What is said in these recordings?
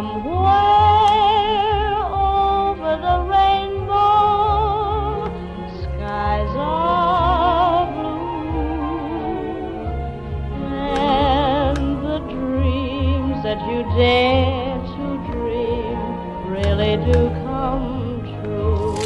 Somewhere over the rainbow, skies are blue, and the dreams that you dare to dream really do come true.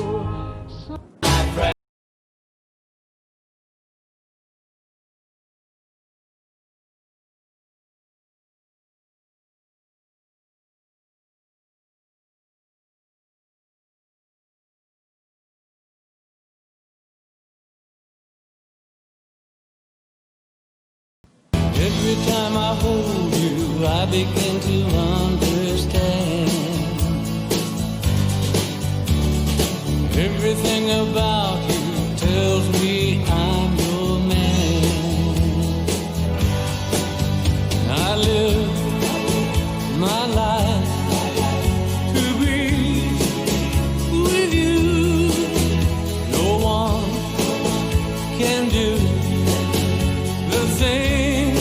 Every time I hold you, I begin to understand. Everything about you tells me I'm your man. I live my life to be with you. No one can do the thing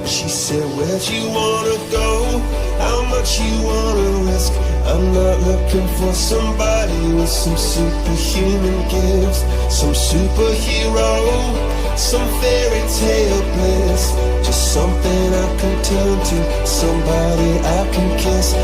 She said, where'd you wanna go? How much you wanna risk? I'm not looking for somebody with some superhuman gifts, some superhero, some fairy tale bliss. Just something I can turn to, somebody I can kiss.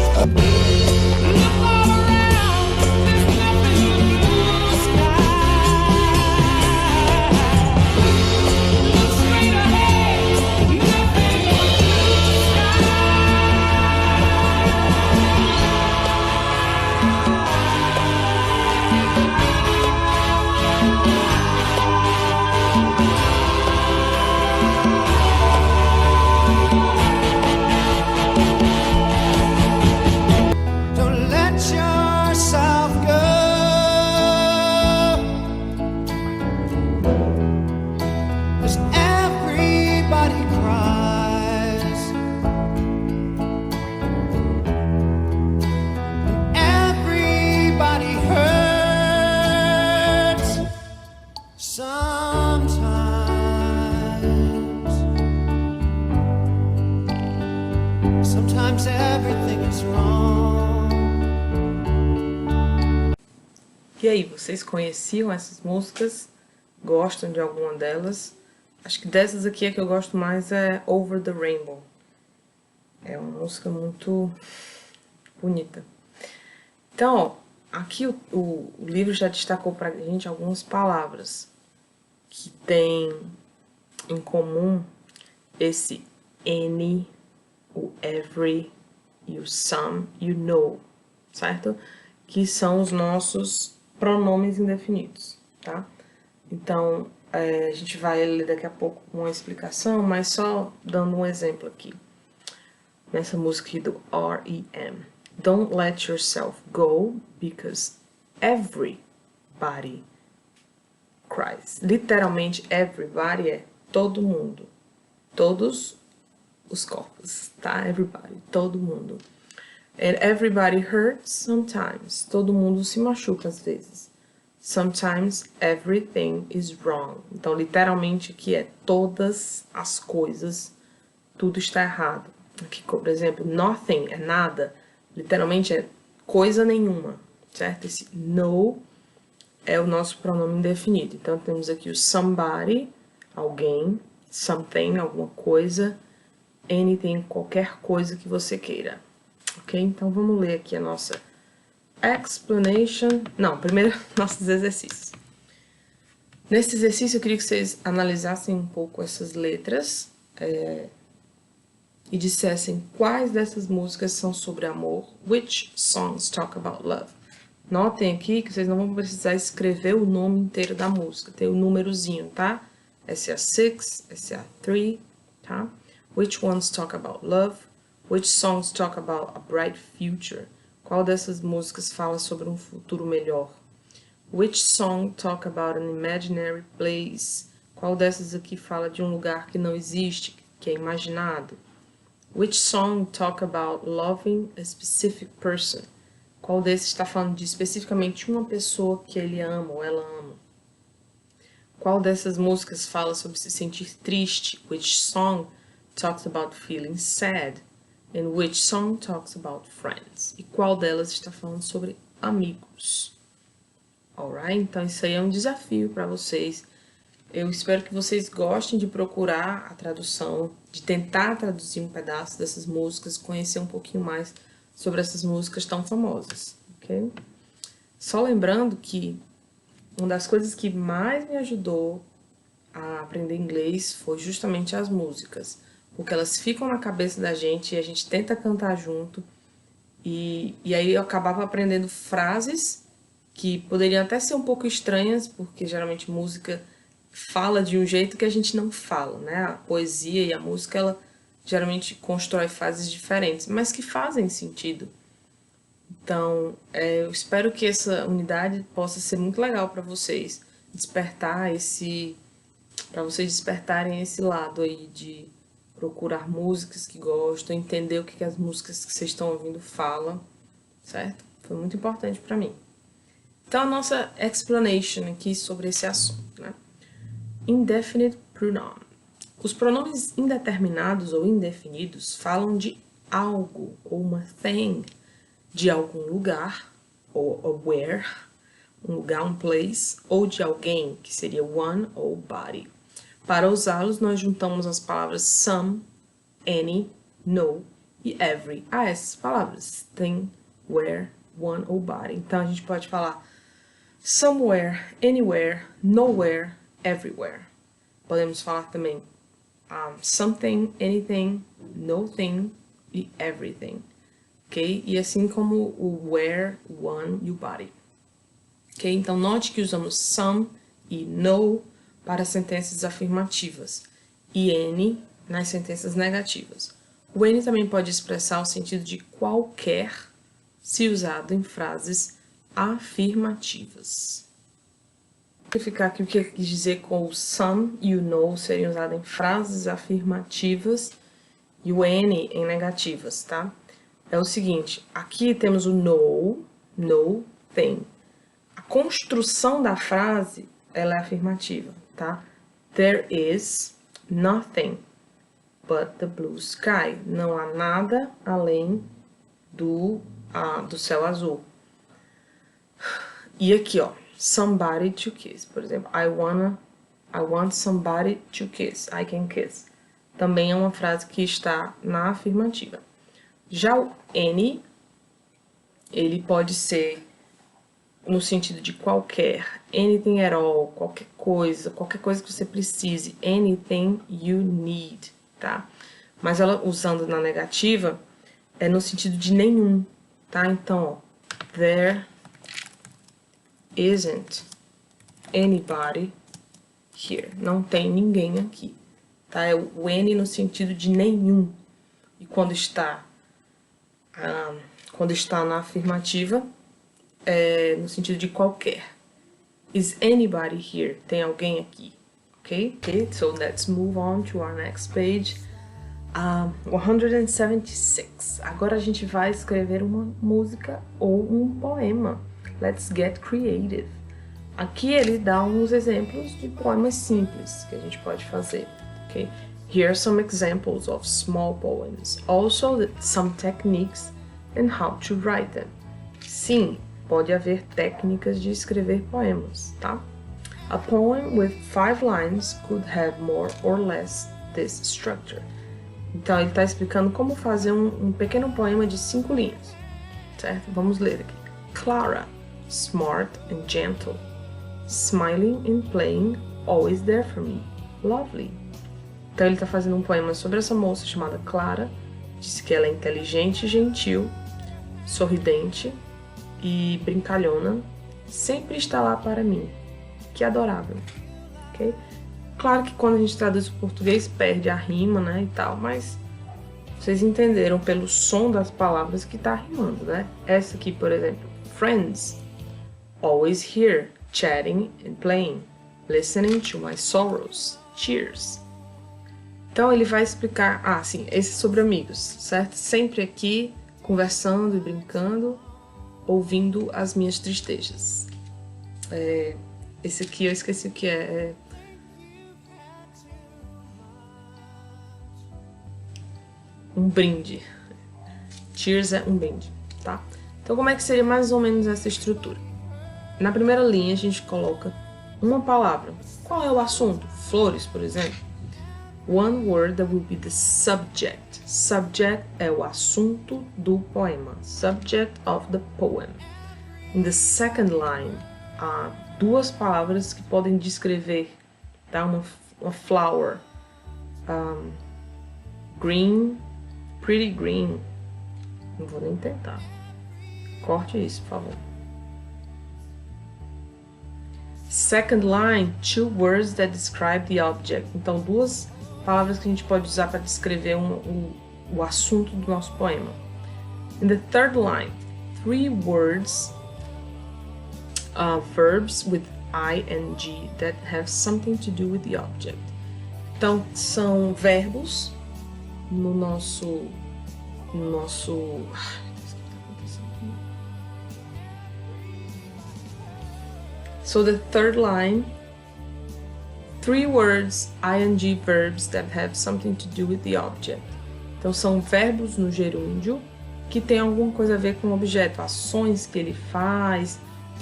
Sometimes everything is wrong. E aí, vocês conheciam essas músicas? Gostam de alguma delas? Acho que dessas aqui a que eu gosto mais é Over the Rainbow. É uma música muito bonita. Então, ó, aqui o livro já destacou pra gente algumas palavras que tem em comum esse any, o every e o some e o no, certo? Que são os nossos pronomes indefinidos, tá? Então, a gente vai ler daqui a pouco uma explicação, mas só dando um exemplo aqui. Nessa música aqui do R.E.M. Don't let yourself go because everybody cries. Literalmente, everybody é todo mundo. Todos os corpos, tá? Everybody, todo mundo. And everybody hurts sometimes. Todo mundo se machuca às vezes. Sometimes everything is wrong. Então, literalmente, aqui é todas as coisas, tudo está errado. Aqui, por exemplo, nothing é nada. Literalmente é coisa nenhuma, certo? Esse no é o nosso pronome indefinido. Então, temos aqui o somebody, alguém, something, alguma coisa, anything, qualquer coisa que você queira. Ok? Então, vamos ler aqui a nossa explanation. Não, primeiro, nossos exercícios. Nesse exercício, eu queria que vocês analisassem um pouco essas letras e dissessem quais dessas músicas são sobre amor. Which songs talk about love? Notem aqui que vocês não vão precisar escrever o nome inteiro da música. Tem o númerozinho, tá? Essa é a 6, essa é a 3, tá? Which ones talk about love? Which songs talk about a bright future? Qual dessas músicas fala sobre um futuro melhor? Which song talk about an imaginary place? Qual dessas aqui fala de um lugar que não existe, que é imaginado? Which song talk about loving a specific person? Qual desses está falando de especificamente uma pessoa que ele ama ou ela ama? Qual dessas músicas fala sobre se sentir triste? Which song talks about feeling sad? And which song talks about friends? E qual delas está falando sobre amigos? Alright? Então isso aí é um desafio para vocês. Eu espero que vocês gostem de procurar a tradução, de tentar traduzir um pedaço dessas músicas, conhecer um pouquinho mais sobre essas músicas tão famosas, ok? Só lembrando que uma das coisas que mais me ajudou a aprender inglês foi justamente as músicas, porque elas ficam na cabeça da gente e a gente tenta cantar junto, e aí eu acabava aprendendo frases que poderiam até ser um pouco estranhas, porque geralmente música fala de um jeito que a gente não fala, né? A poesia e a música, ela geralmente constrói frases diferentes, mas que fazem sentido. Então, eu espero que essa unidade possa ser muito legal para vocês, para vocês despertarem esse lado aí de procurar músicas que gostam, entender o que as músicas que vocês estão ouvindo falam, certo? Foi muito importante para mim. Então, a nossa explanation aqui sobre esse assunto, né? Indefinite pronoun. Os pronomes indeterminados ou indefinidos falam de algo, ou uma thing, de algum lugar, ou where, um lugar, um place, ou de alguém, que seria one ou body. Para usá-los, nós juntamos as palavras some, any, no e every a essas palavras, thing, where, one ou body. Então, a gente pode falar somewhere, anywhere, nowhere, everywhere. Podemos falar também something, anything, nothing e everything. Ok? E assim como o where, one e o body. Ok? Então, note que usamos some e no para sentenças afirmativas e any nas sentenças negativas. O any também pode expressar o sentido de qualquer se usado em frases afirmativas. Vou verificar aqui o que eu quis dizer com o some e o no seriam usados em frases afirmativas e o any em negativas, tá? É o seguinte, aqui temos o no thing. A construção da frase, ela é afirmativa, tá? There is nothing but the blue sky. Não há nada além do céu azul. E aqui, ó, somebody to kiss. Por exemplo, I want somebody to kiss. I can kiss. Também é uma frase que está na afirmativa. Já o any, ele pode ser no sentido de qualquer, anything at all, qualquer coisa que você precise, anything you need, tá? Mas ela usando na negativa é no sentido de nenhum, tá? Então, ó, there isn't anybody here. Não tem ninguém aqui, tá? É o any no sentido de nenhum. E quando está na afirmativa, é no sentido de qualquer. Is anybody here? Tem alguém aqui? Okay? So let's move on to our next page. 176. Agora a gente vai escrever uma música ou um poema. Let's get creative. Aqui ele dá uns exemplos de poemas simples que a gente pode fazer. Okay? Here are some examples of small poems. Also some techniques and how to write them. Sim, pode haver técnicas de escrever poemas, tá? A poem with 5 lines could have more or less this structure. Então, ele está explicando como fazer um pequeno poema de 5 linhas, certo? Vamos ler aqui. Clara, smart and gentle, smiling and playing, always there for me, lovely. Então, ele está fazendo um poema sobre essa moça chamada Clara. Diz que ela é inteligente e gentil, sorridente e brincalhona, sempre está lá para mim. Que adorável, ok? Claro que quando a gente traduz o português perde a rima, né, e tal, mas vocês entenderam pelo som das palavras que tá rimando, né? Essa aqui, por exemplo, friends, always here, chatting and playing. Listening to my sorrows. Cheers. Então ele vai explicar, sim, esse é sobre amigos, certo? Sempre aqui, conversando e brincando, ouvindo as minhas tristezas. Esse aqui eu esqueci o que é. Um brinde. Cheers é um brinde, tá? Então como é que seria mais ou menos essa estrutura? Na primeira linha a gente coloca uma palavra. Qual é o assunto? Flores, por exemplo. One word that will be the subject. Subject é o assunto do poema. Subject of the poem. In the second line, há duas palavras que podem descrever, tá? Uma flower. Green, pretty green. Não vou nem tentar. Corte isso, por favor. Second line, two words that describe the object. Então, duas palavras que a gente pode usar para descrever o assunto do nosso poema. In the third line, three words, verbs with ing that have something to do with the object. Então, são verbos no nosso So the third line, three words, ing verbs that have something to do with the object. Então são verbos no gerúndio que tem alguma coisa a ver com o objeto, ações que ele faz,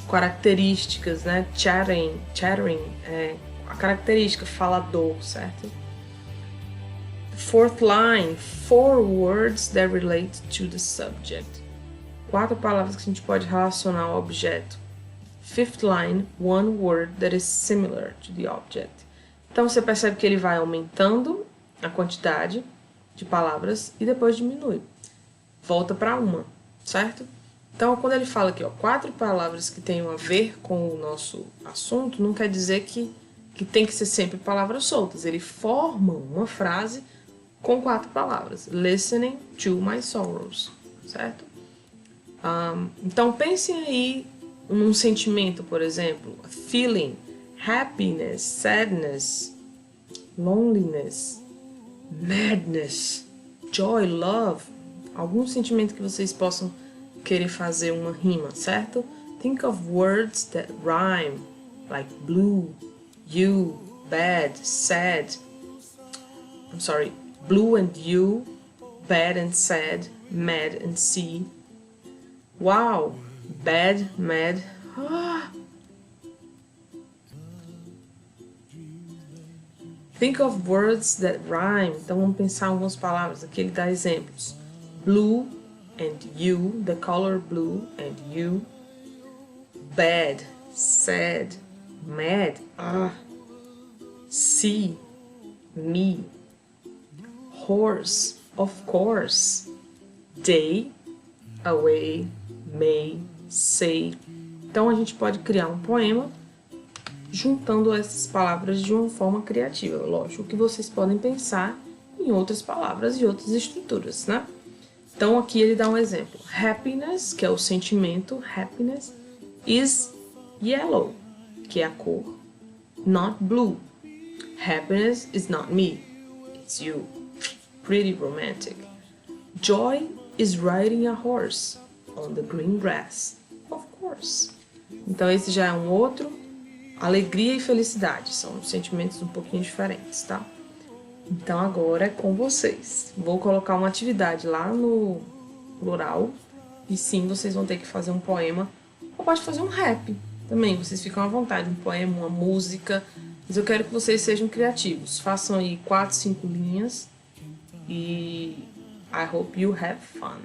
características, né? Chattering é a característica, falador, certo? Fourth line, four words that relate to the subject. Quatro palavras que a gente pode relacionar ao objeto. Fifth line, one word that is similar to the object. Então você percebe que ele vai aumentando a quantidade de palavras e depois diminui. Volta para uma, certo? Então quando ele fala aqui, quatro palavras que tenham a ver com o nosso assunto, não quer dizer que tem que ser sempre palavras soltas. Ele forma uma frase com quatro palavras. Listening to my sorrows, certo? Então pensem aí num sentimento, por exemplo, feeling, happiness, sadness, loneliness, madness, joy, love, algum sentimento que vocês possam querer fazer uma rima, certo? Think of words that rhyme, like blue, you, bad, sad. I'm sorry, blue and you, bad and sad, mad and see. Wow, bad, mad. Think of words that rhyme. Então vamos pensar em algumas palavras. Aqui ele dá exemplos. Blue and you, the color blue and you. Bad, sad, mad. See, me. Horse, of course. Day, away, may, say. Então a gente pode criar um poema juntando essas palavras de uma forma criativa. Lógico que vocês podem pensar em outras palavras e outras estruturas, né? Então aqui ele dá um exemplo. Happiness, que é o sentimento, happiness, is yellow, que é a cor, not blue. Happiness is not me, it's you. Pretty romantic. Joy is riding a horse on the green grass, of course. Então esse já é um outro. Alegria e felicidade são sentimentos um pouquinho diferentes, tá? Então agora é com vocês. Vou colocar uma atividade lá no plural e sim, vocês vão ter que fazer um poema ou pode fazer um rap também, vocês ficam à vontade, um poema, uma música, mas eu quero que vocês sejam criativos. Façam aí 4, 5 linhas e I hope you have fun.